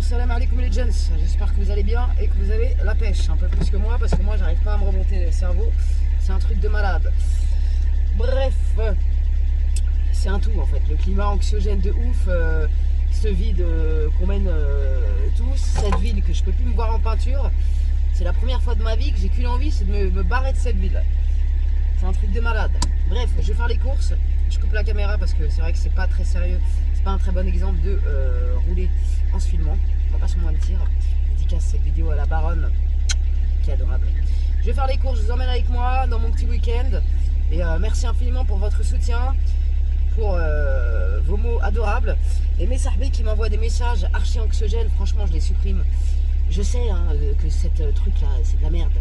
salam alaikum les gens, j'espère que vous allez bien et que vous avez la pêche, un peu plus que moi, parce que moi j'arrive pas à me remonter le cerveau, c'est un truc de malade. Bref, c'est un tout en fait, le climat anxiogène de ouf, ce vide qu'on mène tous, cette ville que je peux plus me voir en peinture, c'est la première fois de ma vie que j'ai qu'une envie, c'est de me barrer de cette ville. C'est un truc de malade. Bref, je vais faire les courses, je coupe la caméra parce que c'est vrai que c'est pas très sérieux, c'est pas un très bon exemple de rouler en se filmant, on va pas se mentir. Dédicace cette vidéo à la baronne, qui est adorable. Je vais faire les courses, je vous emmène avec moi dans mon petit week-end. Et merci infiniment pour votre soutien, pour vos mots adorables. Et mes sahbis qui m'envoient des messages archi anxiogènes, franchement je les supprime. Je sais hein, que cette truc là c'est de la merde.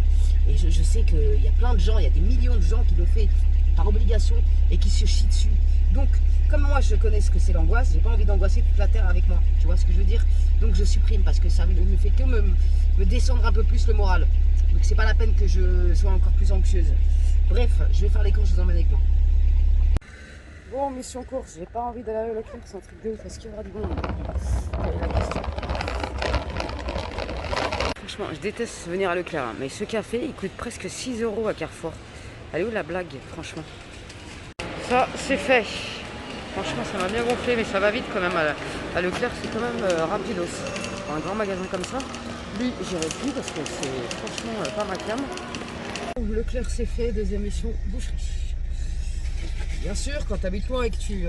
Et je sais qu'il y a plein de gens, il y a des millions de gens qui le font par obligation et qui se chient dessus. Donc comme moi je connais ce que c'est l'angoisse, j'ai pas envie d'angoisser toute la terre avec moi. Tu vois ce que je veux dire? Donc je supprime parce que ça ne fait que me descendre un peu plus le moral. Donc c'est pas la peine que je sois encore plus anxieuse. Bref, je vais faire les courses, je vous emmène avec moi. Bon, mission course, j'ai pas envie d'aller à Leclerc, c'est un truc de ouf, est-ce qu'il y aura du bon? Quelle est la question? Franchement, je déteste venir à Leclerc, hein, mais ce café, il coûte presque 6 € à Carrefour. Elle est où la blague, franchement? Ça, c'est fait. Franchement, ça m'a bien gonflé, mais ça va vite quand même. À Leclerc, c'est quand même rapidos. Un grand magasin comme ça, lui, j'irai plus parce que c'est franchement pas ma cam. Leclerc, c'est fait, deuxième mission, boucherie. Bien sûr, quand tu habites loin et que tu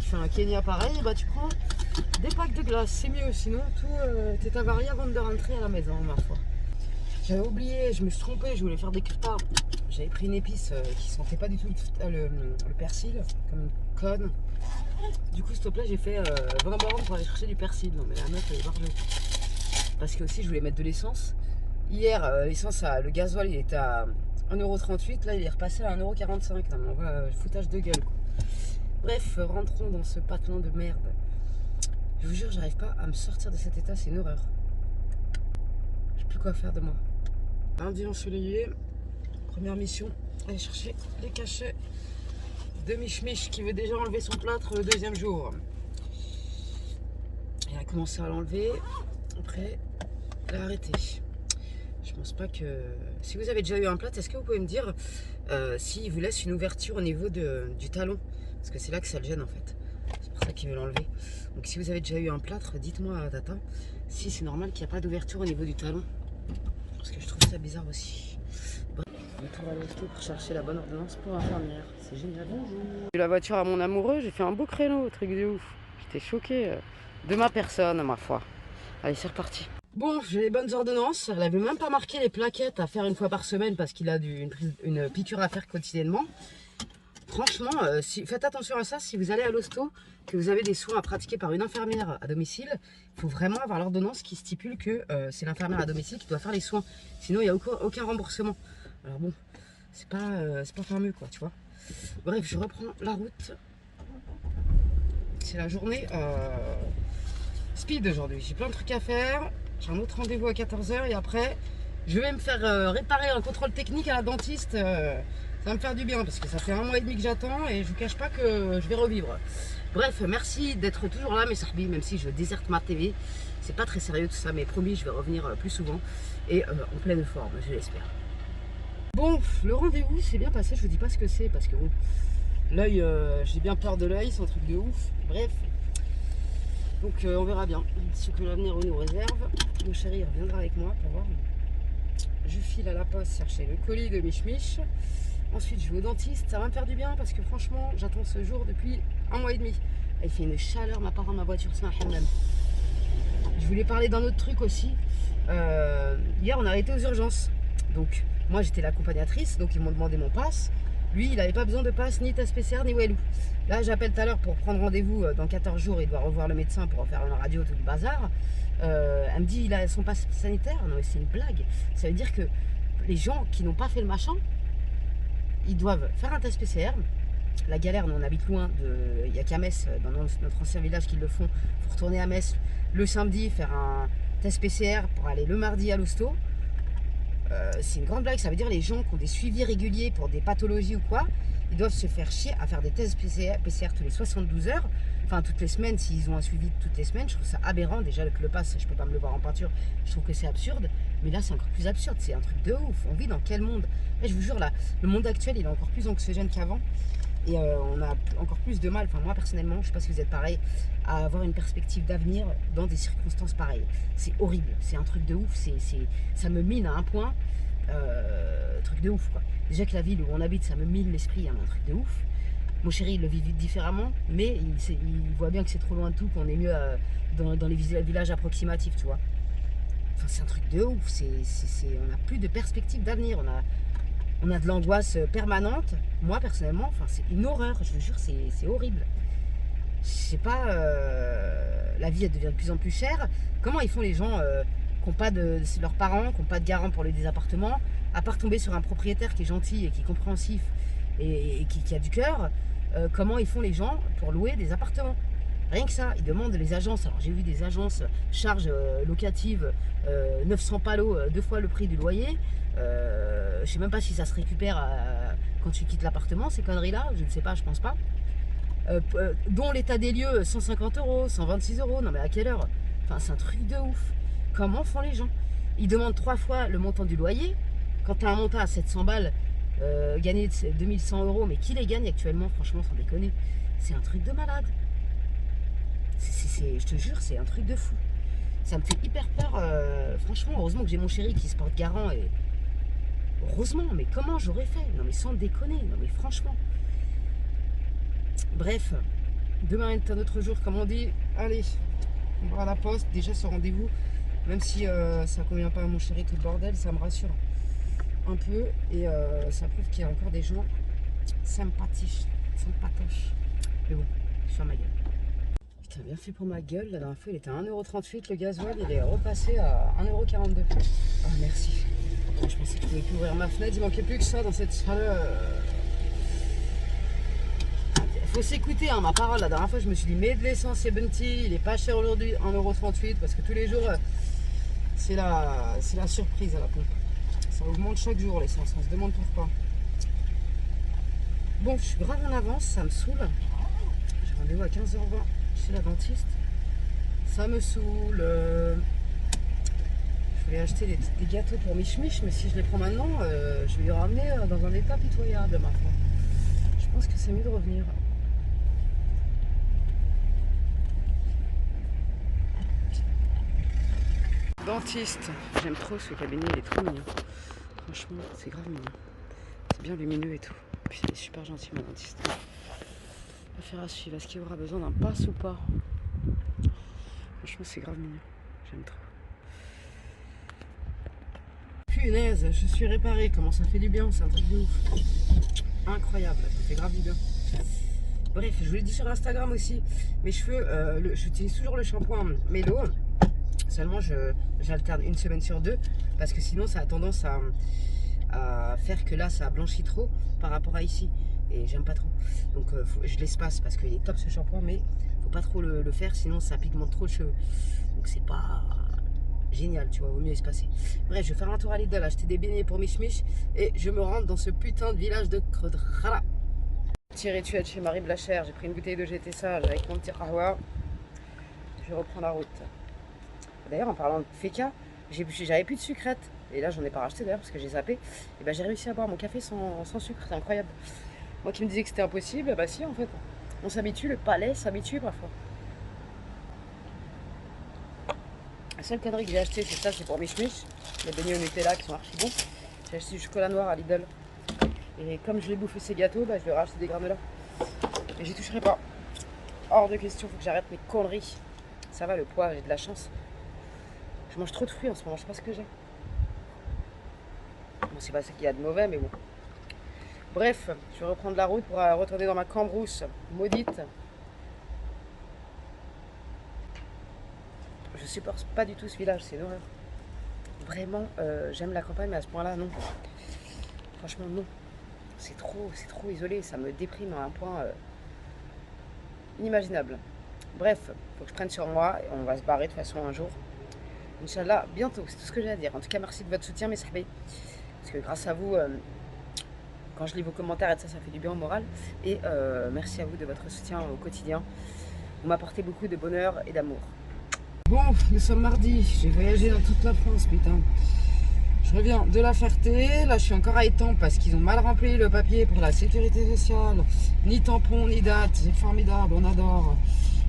fais un Kenya pareil, bah tu prends des packs de glace, c'est mieux. Sinon, tout est avarié avant de rentrer à la maison, ma foi. J'avais oublié, je me suis trompée, je voulais faire des keftas. J'avais pris une épice qui sentait pas du tout le persil, comme une conne. Du coup, s'il te plaît, j'ai fait 20 bornes pour aller chercher du persil. Non, mais la meuf, elle est barjot. Parce que aussi, je voulais mettre de l'essence. Hier, l'essence, le gasoil, il était à 1,38 €. Là, il est repassé à 1,45 €. Non, mais on voit foutage de gueule, quoi. Bref, rentrons dans ce patelin de merde. Je vous jure, j'arrive pas à me sortir de cet état, c'est une horreur. Je sais plus quoi faire de moi. Lundi ensoleillé, première mission, aller chercher les cachets de Mich qui veut déjà enlever son plâtre le deuxième jour. Elle a commencé à l'enlever, après elle a arrêté. Je pense pas que... Si vous avez déjà eu un plâtre, est-ce que vous pouvez me dire s'il vous laisse une ouverture au niveau du talon? Parce que c'est là que ça le gêne en fait. C'est pour ça qu'il veut l'enlever. Donc si vous avez déjà eu un plâtre, dites-moi Tata, si c'est normal qu'il n'y a pas d'ouverture au niveau du talon. Parce que je trouve ça bizarre aussi. Bon, on va aller pour chercher la bonne ordonnance pour l'infirmière. C'est génial. Bonjour. J'ai eu la voiture à mon amoureux, j'ai fait un beau créneau, truc de ouf. J'étais choquée de ma personne, ma foi. Allez, c'est reparti. Bon, j'ai les bonnes ordonnances. Elle avait même pas marqué les plaquettes à faire une fois par semaine parce qu'il a une piqûre à faire quotidiennement. Franchement, faites attention à ça. Si vous allez à l'hosto, que vous avez des soins à pratiquer par une infirmière à domicile, il faut vraiment avoir l'ordonnance qui stipule que c'est l'infirmière à domicile qui doit faire les soins. Sinon, il n'y a aucun remboursement. Alors bon, c'est pas fameux quoi, tu vois. Bref, je reprends la route. C'est la journée speed aujourd'hui. J'ai plein de trucs à faire. J'ai un autre rendez-vous à 14 h et après, je vais me faire réparer un contrôle technique à la dentiste. Ça va me faire du bien parce que ça fait 1 mois et demi que j'attends et je vous cache pas que je vais revivre. Bref, merci d'être toujours là mes sahbis, même si je déserte ma TV. C'est pas très sérieux tout ça, mais promis, je vais revenir plus souvent et en pleine forme, je l'espère. Bon, le rendez-vous s'est bien passé, je vous dis pas ce que c'est parce que bon, l'œil, j'ai bien peur de l'œil, c'est un truc de ouf. Bref, donc on verra bien ce que l'avenir nous réserve. Mon chéri reviendra avec moi pour voir. Je file à la poste chercher le colis de Mich. Ensuite, je vais au dentiste. Ça va me faire du bien parce que franchement, j'attends ce jour depuis 1 mois et demi. Il fait une chaleur, ma part dans ma voiture, c'est un hammam. Je voulais parler d'un autre truc aussi. Hier, on a été aux urgences. Donc, moi, j'étais l'accompagnatrice. Donc, ils m'ont demandé mon passe. Lui, il n'avait pas besoin de passe, ni test PCR, ni Walou. Là, j'appelle tout à l'heure pour prendre rendez-vous dans 14 jours. Il doit revoir le médecin pour faire une radio, tout le bazar. Elle me dit, il a son passe sanitaire. Non, mais c'est une blague. Ça veut dire que les gens qui n'ont pas fait le machin, ils doivent faire un test PCR. La galère, nous on habite loin, il n'y a qu'à Metz, dans notre ancien village qui le font. Il faut retourner à Metz le samedi, faire un test PCR pour aller le mardi à l'hosto. C'est une grande blague, ça veut dire les gens qui ont des suivis réguliers pour des pathologies ou quoi, ils doivent se faire chier à faire des tests PCR tous les 72 heures. enfin toutes les semaines, s'ils ont un suivi toutes les semaines, je trouve ça aberrant. Déjà que le pass, je peux pas me le voir en peinture, je trouve que c'est absurde. Mais là, c'est encore plus absurde, c'est un truc de ouf. On vit dans quel monde? Là, je vous jure, là, le monde actuel, il est encore plus anxiogène qu'avant. Et on a encore plus de mal, enfin moi personnellement, je ne sais pas si vous êtes pareil, à avoir une perspective d'avenir dans des circonstances pareilles. C'est horrible, c'est un truc de ouf, ça me mine à un point, truc de ouf quoi. Déjà que la ville où on habite, ça me mine l'esprit, hein, un truc de ouf. Mon chéri, il le vit différemment, mais il voit bien que c'est trop loin de tout, qu'on est mieux dans les villages approximatifs, tu vois. Enfin, c'est un truc de ouf, on n'a plus de perspective d'avenir, on a de l'angoisse permanente. Moi, personnellement, enfin, c'est une horreur. Je vous jure, c'est horrible. Je sais pas, la vie, elle devient de plus en plus chère. Comment ils font les gens qui n'ont pas de... leurs parents, qui n'ont pas de garant pour des appartements, à part tomber sur un propriétaire qui est gentil et qui est compréhensif et qui a du cœur, comment ils font les gens pour louer des appartements? Rien que ça, ils demandent les agences. Alors j'ai vu des agences charges locatives 900 palos, 2 fois le prix du loyer. Je sais même pas si ça se récupère quand tu quittes l'appartement, ces conneries-là. Je ne sais pas, je pense pas. Dont l'état des lieux, 150 euros, 126 euros. Non mais à quelle heure? Enfin, c'est un truc de ouf. Comment font les gens? Ils demandent 3 fois le montant du loyer. Quand tu as un montant à 700 balles, gagner 2100 euros, mais qui les gagne actuellement? Franchement, sans déconner. C'est un truc de malade. Je te jure, c'est un truc de fou. Ça me fait hyper peur. Franchement, heureusement que j'ai mon chéri qui se porte garant. Et heureusement, mais comment j'aurais fait? Non mais sans déconner, non mais franchement. Bref, demain est un autre jour, comme on dit. Allez, on va à la poste. Déjà ce rendez-vous, même si ça convient pas à mon chéri tout le bordel, ça me rassure un peu. Et ça prouve qu'il y a encore des gens sympathiques, sympatoches. Mais bon, je ferme ma gueule. Putain, bien fait pour ma gueule. La dernière fois, il était à 1,38 € le gasoil. Il est repassé à 1,42 €. Ah, merci. Je pensais que je pouvais plus ouvrir ma fenêtre. Il manquait plus que ça dans cette chaleur. Faut s'écouter, hein, ma parole. La dernière fois, je me suis dit, mets de l'essence, c'est Bunty. Il est pas cher aujourd'hui, 1,38 € parce que tous les jours, c'est la surprise à la pompe. Ça augmente chaque jour l'essence. On se demande pourquoi. Bon, je suis grave en avance. Ça me saoule. J'ai rendez-vous à 15h20. Chez la dentiste, ça me saoule. Je voulais acheter des gâteaux pour Mich, mais si je les prends maintenant, je vais les ramener dans un état pitoyable, ma foi. Je pense que c'est mieux de revenir. Dentiste, j'aime trop ce cabinet, il est trop mignon. Franchement, c'est grave mignon. C'est bien lumineux et tout. Puis il est super gentil, mon dentiste. Affaire à suivre, est-ce qu'il aura besoin d'un pass ou pas? Franchement, c'est grave mignon. J'aime trop. Punaise, je suis réparée. Comment ça fait du bien, c'est un truc de ouf. Incroyable, ça fait grave du bien. Bref, je vous l'ai dit sur Instagram aussi. Mes cheveux, j'utilise toujours le shampoing Melo. Seulement, j'alterne une semaine sur 2. Parce que sinon, ça a tendance à faire que là, ça blanchit trop par rapport à ici. Et j'aime pas trop. Donc je l'espace parce qu'il est top ce shampoing, mais faut pas trop le faire, sinon ça pigmente trop le cheveu. Donc c'est pas génial, tu vois, vaut mieux espacer. Bref, je vais faire un tour à Lidl, acheter des beignets pour Mich et je me rends dans ce putain de village de Credrala. Petit rituel chez Marie Blachère, j'ai pris une bouteille de GT Sage avec mon petit rahwa. Je reprends la route. D'ailleurs, en parlant de Feka, j'avais plus de sucrète. Et là, j'en ai pas racheté d'ailleurs parce que j'ai zappé. Et ben j'ai réussi à boire mon café sans sucre, c'est incroyable. Moi qui me disais que c'était impossible, bah si en fait. On s'habitue, le palais s'habitue parfois. La seule connerie que j'ai acheté, c'est ça, c'est pour Mich. Les beignets au Nutella qui sont archi bons. J'ai acheté du chocolat noir à Lidl. Et comme je vais bouffer ces gâteaux, bah, je vais racheter des granolas. Et j'y toucherai pas. Hors de question, faut que j'arrête mes conneries. Ça va, le poids, j'ai de la chance. Je mange trop de fruits en ce moment, je sais pas ce que j'ai. Bon, c'est pas ça qu'il y a de mauvais, mais bon. Bref, je vais reprendre la route pour retourner dans ma cambrousse maudite. Je supporte pas du tout ce village, c'est une horreur. Vraiment, j'aime la campagne, mais à ce point-là, non. Franchement, non. C'est trop isolé, ça me déprime à un point inimaginable. Bref, faut que je prenne sur moi et on va se barrer de toute façon un jour. Inch'Allah, bientôt, c'est tout ce que j'ai à dire. En tout cas, merci de votre soutien, mes sahbés. Parce que grâce à vous, quand je lis vos commentaires et ça fait du bien au moral. Et merci à vous de votre soutien au quotidien. Vous m'apportez beaucoup de bonheur et d'amour. Bon, nous sommes mardi. J'ai voyagé dans toute la France, putain. Je reviens de La Ferté. Là, je suis encore à Étampes parce qu'ils ont mal rempli le papier pour la sécurité sociale. Ni tampon, ni date. C'est formidable, on adore.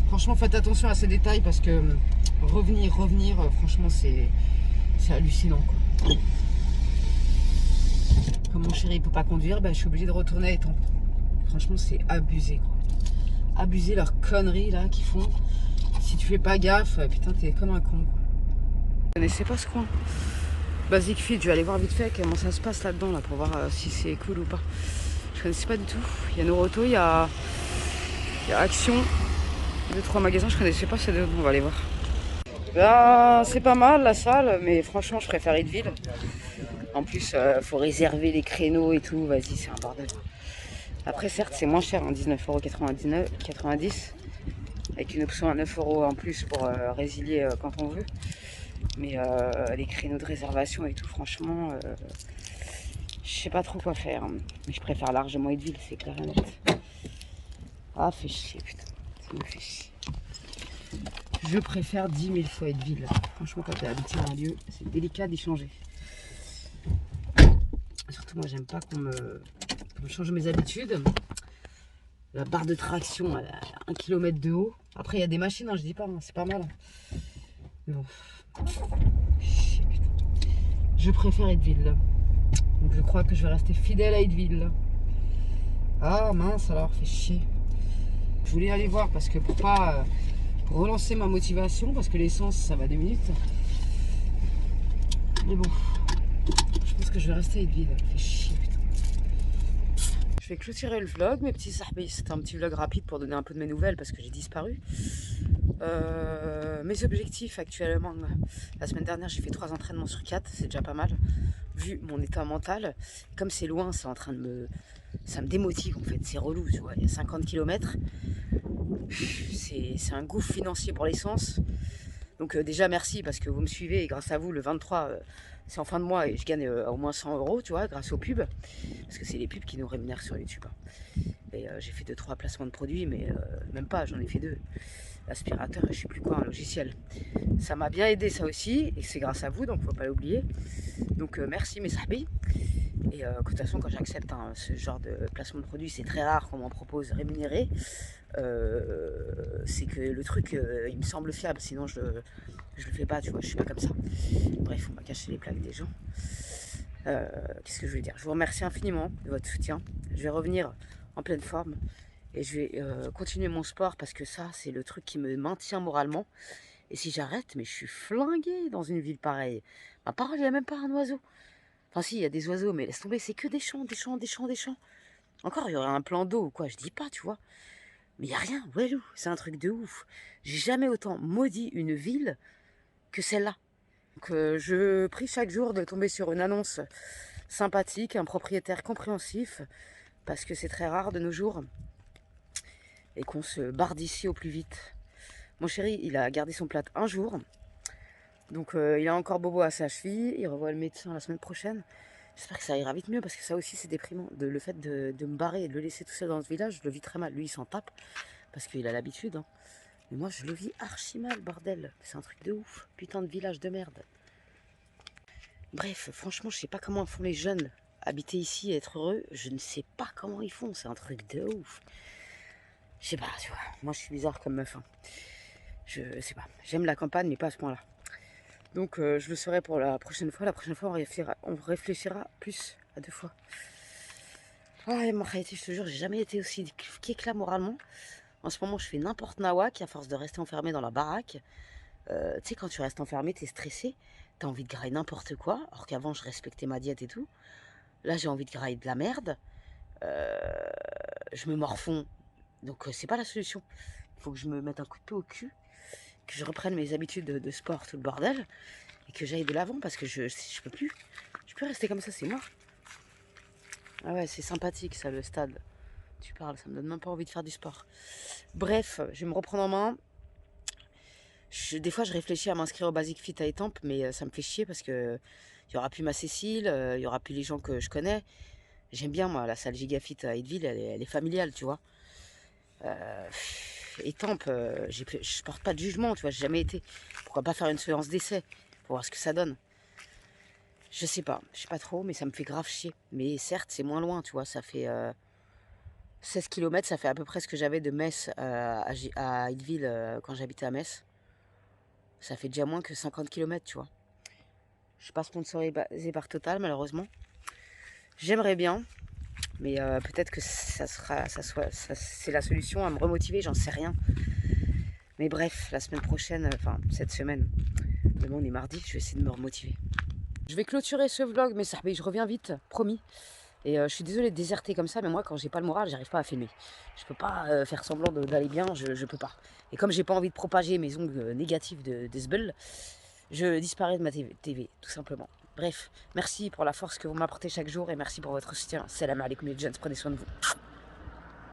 Franchement, faites attention à ces détails parce que revenir, franchement, c'est hallucinant, quoi. Comme mon chéri ne peut pas conduire, ben, je suis obligée de retourner à Étampes. Franchement, c'est abusé, quoi. Abuser leurs conneries, là, qu'ils font. Si tu fais pas gaffe, putain, t'es comme un con, quoi. Je connaissais pas ce coin. Basic Fit, je vais aller voir vite fait comment ça se passe là-dedans, là, pour voir si c'est cool ou pas. Je connaissais pas du tout. Il y a Noroto, il y a Action. 2-3 magasins, je connaissais pas ces deux. On va aller voir. Ben, c'est pas mal la salle, mais franchement, je préfère Eatville. En plus, faut réserver les créneaux et tout. Vas-y, c'est un bordel. Après, certes, c'est moins cher, hein, 19,90 €, avec une option à 9 € en plus pour résilier quand on veut. Mais les créneaux de réservation et tout, franchement, je sais pas trop quoi faire. Mais je préfère largement Eatville, c'est clair et net. Ah, fait chier, putain. Ça me fait chier. Je préfère 10 000 fois Eatville. Franchement, quand t'es habitué à un lieu, c'est délicat d'y changer. Surtout, moi, j'aime pas qu'on me change mes habitudes. La barre de traction, elle a 1 km de haut. Après, il y a des machines, hein, je dis pas, hein, c'est pas mal. Mais bon. Chier, putain. Je préfère Eatville. Donc, je crois que je vais rester fidèle à Eatville. Ah, mince, alors, fait chier. Je voulais aller voir parce que pour pas relancer ma motivation, parce que l'essence, ça va 2 minutes. Mais bon, je pense que je vais rester à Eatville. Fait chier, putain. Je vais clôturer le vlog, mes petits sahbis. C'était un petit vlog rapide pour donner un peu de mes nouvelles parce que j'ai disparu. Mes objectifs actuellement, la semaine dernière j'ai fait 3 entraînements sur 4, c'est déjà pas mal vu mon état mental. Comme c'est loin, c'est en train de ça me démotive en fait, c'est relou, tu vois. Il y a 50 km, c'est un gouffre financier pour l'essence. Donc déjà merci parce que vous me suivez et grâce à vous le 23 c'est en fin de mois et je gagne au moins 100 €, tu vois, grâce aux pubs, parce que c'est les pubs qui nous rémunèrent sur YouTube, hein. Et j'ai fait 2-3 placements de produits, mais même pas, j'en ai fait 2. Aspirateur et je sais plus quoi, un logiciel. Ça m'a bien aidé ça aussi, et c'est grâce à vous, donc faut pas l'oublier. Donc merci mes sahbis. Et de toute façon, quand j'accepte ce genre de placement de produit, c'est très rare qu'on m'en propose rémunéré. C'est que le truc, il me semble fiable, sinon je le fais pas, tu vois, je suis pas comme ça. Bref, on m'a caché les plaques des gens. Qu'est-ce que je veux dire? Je vous remercie infiniment de votre soutien. Je vais revenir en pleine forme et je vais continuer mon sport parce que ça, c'est le truc qui me maintient moralement. Et si j'arrête, mais je suis flinguée dans une ville pareille. Ma parole, il n'y a même pas un oiseau. Enfin si, il y a des oiseaux, mais laisse tomber, c'est que des champs, des champs, des champs, des champs. Encore, il y aurait un plan d'eau ou quoi, je dis pas, tu vois. Mais il n'y a rien, Walou, c'est un truc de ouf. J'ai jamais autant maudit une ville que celle-là. Donc je prie chaque jour de tomber sur une annonce sympathique, un propriétaire compréhensif, parce que c'est très rare de nos jours, et qu'on se barre d'ici au plus vite. Mon chéri, il a gardé son plat un jour, donc il a encore bobo à sa cheville, il revoit le médecin la semaine prochaine. J'espère que ça ira vite mieux, parce que ça aussi c'est déprimant, le fait de me barrer et de le laisser tout seul dans ce village, je le vis très mal. Lui il s'en tape, parce qu'il a l'habitude, hein. Mais moi je le vis archi mal, bordel, c'est un truc de ouf, putain de village de merde. Bref, franchement, je sais pas comment font les jeunes habiter ici et être heureux. Je ne sais pas comment ils font, c'est un truc de ouf. Je sais pas, tu vois. Moi, je suis bizarre comme meuf, hein. Je sais pas. J'aime la campagne, mais pas à ce point-là. Donc, je le saurai pour la prochaine fois. La prochaine fois, on réfléchira plus à 2 fois. Ah, et moi, je te jure, j'ai jamais été aussi qu'éclat moralement. En ce moment, je fais n'importe nawak à force de rester enfermé dans la baraque. Tu sais, quand tu restes enfermé, t'es stressé. T'as envie de grailler n'importe quoi, alors qu'avant je respectais ma diète et tout. Là j'ai envie de grailler de la merde. Je me morfonds. Donc c'est pas la solution. Il faut que je me mette un coup de pied au cul, que je reprenne mes habitudes de sport, tout le bordel, et que j'aille de l'avant parce que je peux plus. Je peux rester comme ça, c'est mort. Ah ouais, c'est sympathique ça, le stade. Tu parles, ça me donne même pas envie de faire du sport. Bref, je vais me reprendre en main. Des fois, je réfléchis à m'inscrire au Basic Fit à Étampes, mais ça me fait chier parce que il y aura plus ma Cécile, il y aura plus les gens que je connais. J'aime bien, moi, la salle Gigafit à Eatville, elle est familiale, tu vois. Étampes, je porte pas de jugement, tu vois, j'ai jamais été. Pourquoi pas faire une séance d'essai pour voir ce que ça donne. Je sais pas trop, mais ça me fait grave chier. Mais certes, c'est moins loin, tu vois, ça fait 16 km, ça fait à peu près ce que j'avais de Metz à Illeville quand j'habitais à Metz. Ça fait déjà moins que 50 km, tu vois. Je suis pas sponsorisée par Total, malheureusement. J'aimerais bien, mais peut-être que c'est la solution à me remotiver, j'en sais rien. Mais bref, la semaine prochaine, enfin cette semaine, demain on est mardi, je vais essayer de me remotiver. Je vais clôturer ce vlog, mais je reviens vite, promis. Et je suis désolée de déserter comme ça, mais moi quand j'ai pas le moral, j'arrive pas à filmer. Je peux pas faire semblant d'aller bien, je peux pas. Et comme j'ai pas envie de propager mes ongles négatifs de Sbel, je disparais de ma TV, tout simplement. Bref, merci pour la force que vous m'apportez chaque jour et merci pour votre soutien. Salam alaikum les jeunes, prenez soin de vous.